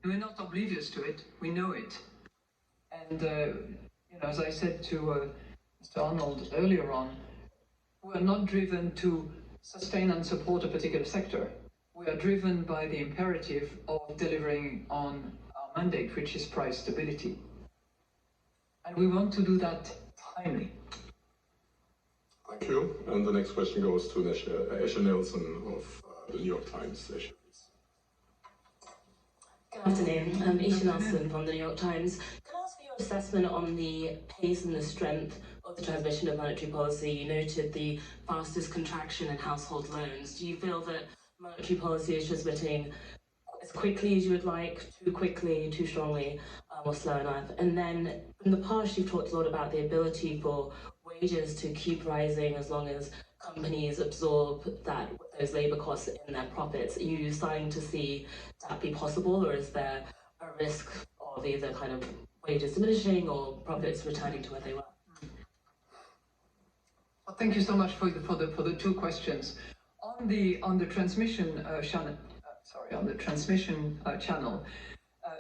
We're not oblivious to it, we know it. And as I said to Mr. Arnold earlier on, we're not driven to sustain and support a particular sector. We are driven by the imperative of delivering on our mandate, which is price stability. And we want to do that timely. Thank you. And the next question goes to Esha Nelson of the New York Times. Esha, please. Good afternoon. I'm Esha Nelson from the New York Times. Can I ask for your assessment on the pace and the strength of the transmission of monetary policy? You noted the fastest contraction in household loans. Do you feel that monetary policy is transmitting as quickly as you would like, too quickly, too strongly, or slow enough? And then in the past, you've talked a lot about the ability for wages to keep rising as long as companies absorb those labour costs in their profits. Are you starting to see that be possible, or is there a risk of either kind of wages diminishing or profits returning to where they were? Well, thank you so much for the two questions. On the transmission channel,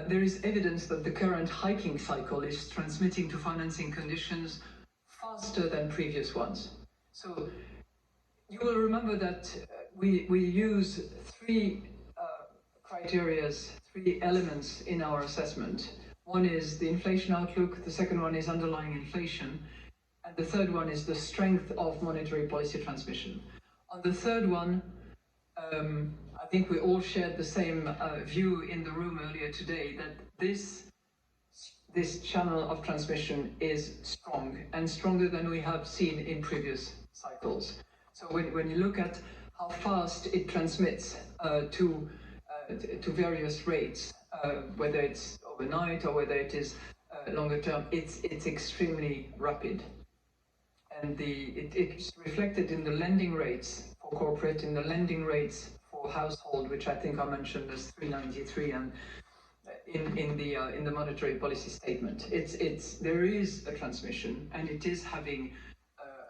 there is evidence that the current hiking cycle is transmitting to financing conditions faster than previous ones. So you will remember that we use three three elements in our assessment. One is the inflation outlook, the second one is underlying inflation, and the third one is the strength of monetary policy transmission. On the third one, I think we all shared the same view in the room earlier today, that this channel of transmission is strong and stronger than we have seen in previous cycles. So when you look at how fast it transmits to various rates, whether it's overnight or whether it is longer term, it's extremely rapid. And it's reflected in the lending rates for corporate, in the lending rates for household, which I think I mentioned as 393, and in the monetary policy statement. There is a transmission, and it is having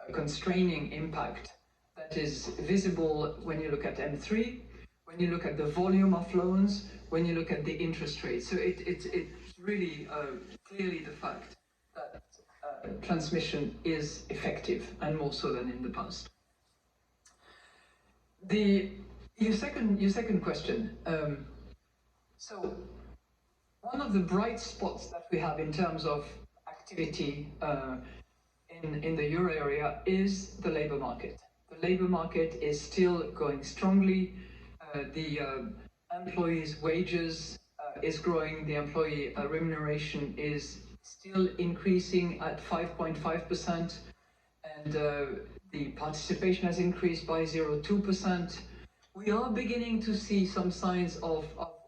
a constraining impact that is visible when you look at M3, when you look at the volume of loans, when you look at the interest rate. So it's really clearly the fact that transmission is effective, and more so than in the past. Your second question. So one of the bright spots that we have in terms of activity in the euro area is the labour market. The labour market is still going strongly. The employees' wages is growing. The employee remuneration is still increasing at 5.5%, and the participation has increased by 0.2%. We are beginning to see some signs of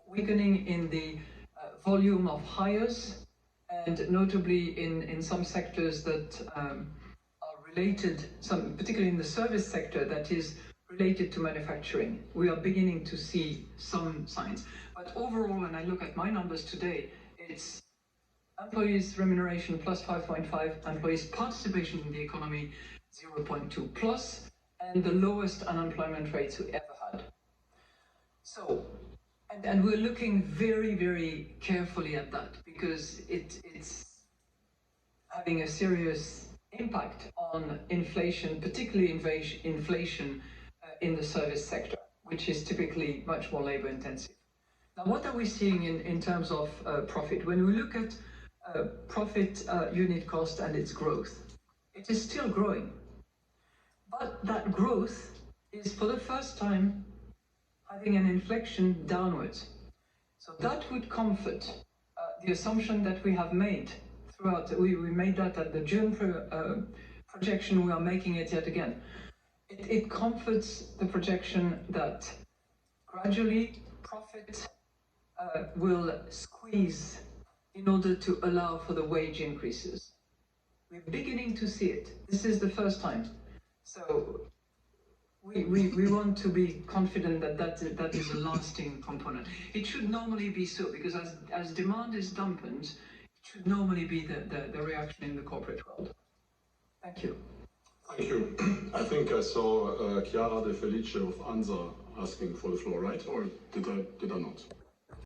weakening in the volume of hires, and notably in some sectors that are related, particularly in the service sector that is related to manufacturing. We are beginning to see some signs. But overall, when I look at my numbers today, it's employees' remuneration plus 5.5, employees' participation in the economy 0.2 plus, and the lowest unemployment rates we ever had. So, and we're looking very, very carefully at that, because it's having a serious impact on inflation, particularly inflation in the service sector, which is typically much more labor intensive. Now, what are we seeing in terms of profit? When we look at profit unit cost and its growth, it is still growing. But that growth is, for the first time, having an inflection downwards. So that would comfort the assumption that we have made throughout. We made that at the June projection. We are making it yet again. It comforts the projection that gradually profit will squeeze in order to allow for the wage increases. We're beginning to see it. This is the first time. So we want to be confident that is a lasting component. It should normally be so, because as demand is dampened, it should normally be the reaction in the corporate world. Thank you. Thank you. I think I saw Chiara De Felice of ANSA asking for the floor, right? Or did I not?